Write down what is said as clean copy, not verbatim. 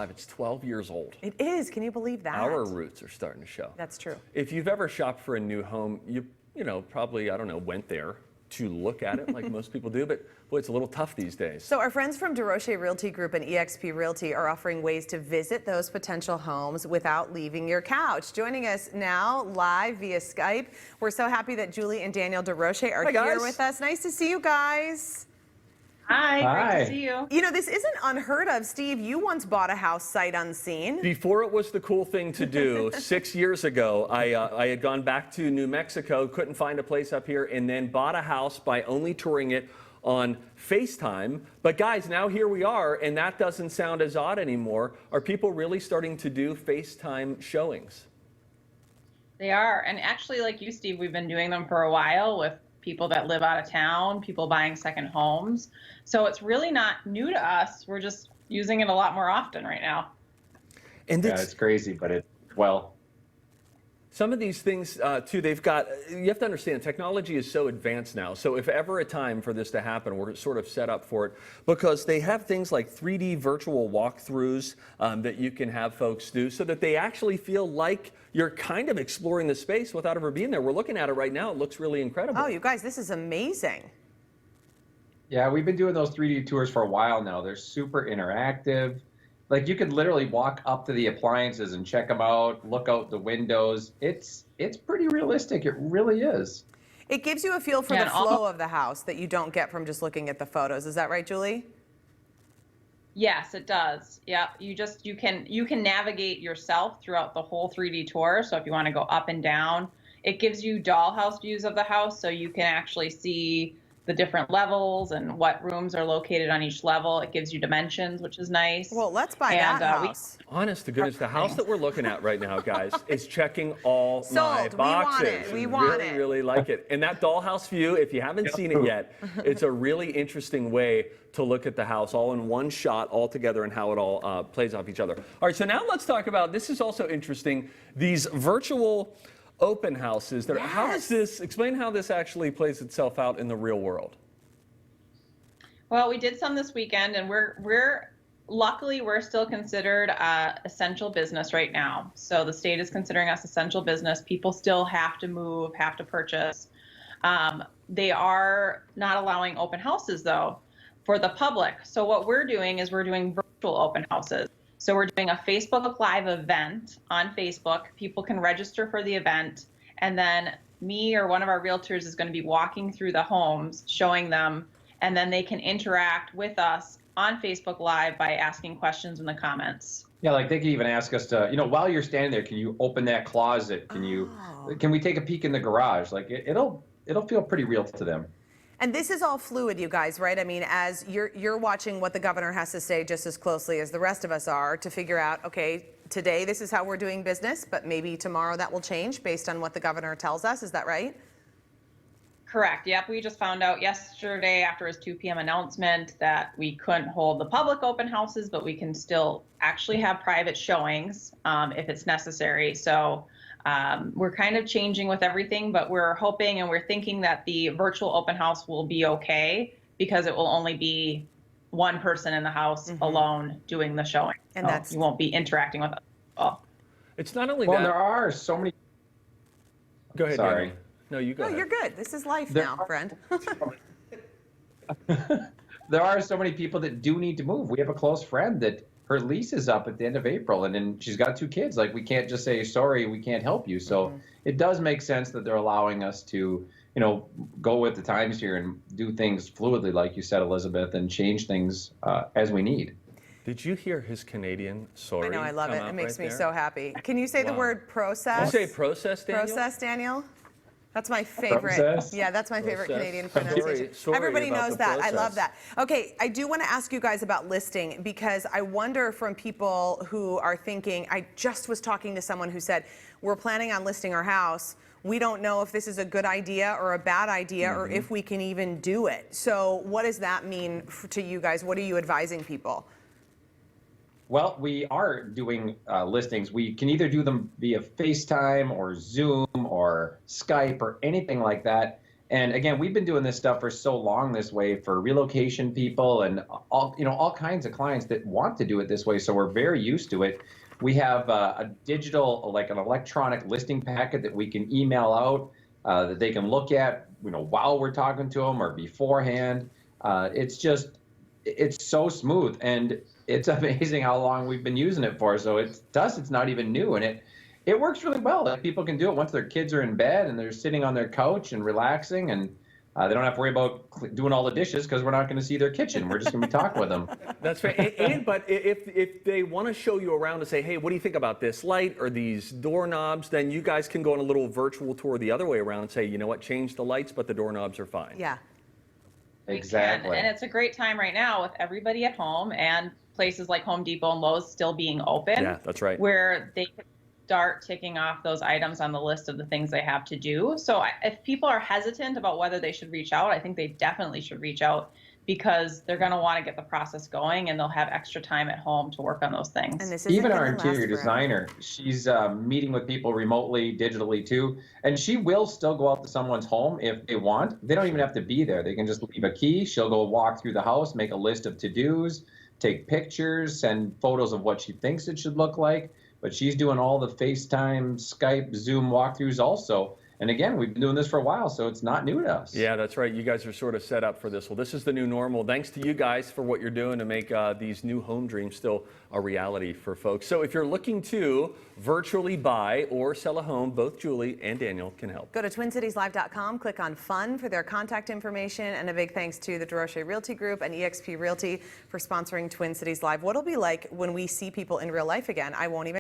Live, it's 12 years old. It is. Can you believe that? Our roots are starting to show. That's true. If you've ever shopped for a new home, you know, probably, I don't know, went there to look at it like most people do, but boy, it's a little tough these days. So our friends from DeRoche Realty Group and eXp Realty are offering ways to visit those potential homes without leaving your couch. Joining us now live via Skype, we're so happy that Julie and Daniel DeRoche are here with us. Nice to see you guys. Hi, great to see you. You know, this isn't unheard of. Steve, you once bought a house sight unseen. Before it was the cool thing to do, 6 years ago, I had gone back to New Mexico, couldn't find a place up here, and then bought a house by only touring it on FaceTime. But guys, now here we are, and that doesn't sound as odd anymore. Are people really starting to do FaceTime showings? They are, and actually, like you, Steve, we've been doing them for a while with people that live out of town, people buying second homes. So it's really not new to us. We're just using it a lot more often right now. And it's crazy, but some of these things, too, you have to understand, technology is so advanced now. So if ever a time for this to happen, we're sort of set up for it because they have things like 3D virtual walkthroughs that you can have folks do so that they actually feel like you're kind of exploring the space without ever being there. We're looking at it right now. It looks really incredible. Oh, you guys, this is amazing. Yeah, we've been doing those 3D tours for a while now. They're super interactive. Like you could literally walk up to the appliances and check them out, look out the windows. It's pretty realistic. It really is. It gives you a feel for the flow of the house that you don't get from just looking at the photos. Is that right, Julie? Yes, it does. Yeah, you can navigate yourself throughout the whole 3D tour. So if you want to go up and down, it gives you dollhouse views of the house, so you can actually see the different levels and what rooms are located on each level. It gives you dimensions, which is nice. Well, let's buy that house. Honest to goodness, the house that we're looking at right now, guys, is checking all my boxes. We want it. Really like it. And that dollhouse view, if you haven't seen it yet, it's a really interesting way to look at the house all in one shot all together and how it all plays off each other. All right, so now let's talk about, this is also interesting, these virtual open houses. Yes. How does this, explain how this actually plays itself out in the real world? Well, we did some this weekend, and luckily we're still considered essential business right now. So the state is considering us essential business. People still have to move, have to purchase. They are not allowing open houses though for the public. So what we're doing is we're doing virtual open houses. So we're doing a Facebook Live event on Facebook. People can register for the event, and then me or one of our realtors is going to be walking through the homes, showing them, and then they can interact with us on Facebook Live by asking questions in the comments. Yeah, like they can even ask us to, while you're standing there, can you open that closet? Can we take a peek in the garage? Like it'll feel pretty real to them. And this is all fluid, you guys, right? I mean, as you're watching what the governor has to say just as closely as the rest of us are to figure out, okay, today this is how we're doing business, but maybe tomorrow that will change based on what the governor tells us. Is that right? Correct. Yep. We just found out yesterday after his 2 p.m. announcement that we couldn't hold the public open houses, but we can still actually have private showings if it's necessary. So we're kind of changing with everything, but we're hoping and we're thinking that the virtual open house will be okay because it will only be one person in the house alone doing the showing. And so you won't be interacting with us at all. It's not only there are so many. Go ahead. Sorry. Daniel. No, you go ahead. You're good. This is life now, friend. There are so many people that do need to move. We have a close friend that her lease is up at the end of April, and then she's got 2 kids. Like, we can't just say, sorry, we can't help you. So it does make sense that they're allowing us to, go with the times here and do things fluidly, like you said, Elizabeth, and change things as we need. Did you hear his Canadian sorry? I know, I love it. It makes me there? so happy. Can you say the word process? Can you say process, Daniel? Process, Daniel? That's my favorite. Process? Yeah, that's my favorite Process. Canadian pronunciation. Sorry Everybody about knows the that. I process. love that. Okay, I do want to ask you guys about listing because I wonder from people who are thinking, I just was talking to someone who said, we're planning on listing our house. We don't know if this is a good idea or a bad idea or if we can even do it. So what does that mean to you guys? What are you advising people? Well, we are doing listings. We can either do them via FaceTime or Zoom or Skype or anything like that. And again, we've been doing this stuff for so long this way for relocation people and all kinds of clients that want to do it this way. So we're very used to it. We have a digital, like an electronic listing packet that we can email out that they can look at, while we're talking to them or beforehand. It's so smooth, and it's amazing how long we've been using it for. So it's not even new, and it works really well. Like, people can do it once their kids are in bed and they're sitting on their couch and relaxing, and they don't have to worry about doing all the dishes because we're not going to see their kitchen. We're just going to be talking with them. That's right. But if they want to show you around and say, hey, what do you think about this light or these doorknobs, then you guys can go on a little virtual tour the other way around and say, you know what, change the lights, but the doorknobs are fine. Yeah. Exactly. We can. And it's a great time right now with everybody at home and places like Home Depot and Lowe's still being open. Yeah, that's right. Where they could start ticking off those items on the list of the things they have to do. So if people are hesitant about whether they should reach out, I think they definitely should reach out, because they're going to want to get the process going and they'll have extra time at home to work on those things. And this isn't Even our gonna last interior forever. designer, she's meeting with people remotely, digitally too, and she will still go out to someone's home if they want. They don't even have to be there. They can just leave a key. She'll go walk through the house, make a list of to-dos, take pictures, send photos of what she thinks it should look like. But she's doing all the FaceTime, Skype, Zoom walkthroughs also. And again, we've been doing this for a while, so it's not new to us. Yeah, that's right. You guys are sort of set up for this. Well, this is the new normal. Thanks to you guys for what you're doing to make these new home dreams still a reality for folks. So if you're looking to virtually buy or sell a home, both Julie and Daniel can help. Go to TwinCitiesLive.com, click on Fun for their contact information, and a big thanks to the DeRoche Realty Group and eXp Realty for sponsoring Twin Cities Live. What'll be like when we see people in real life again? I won't even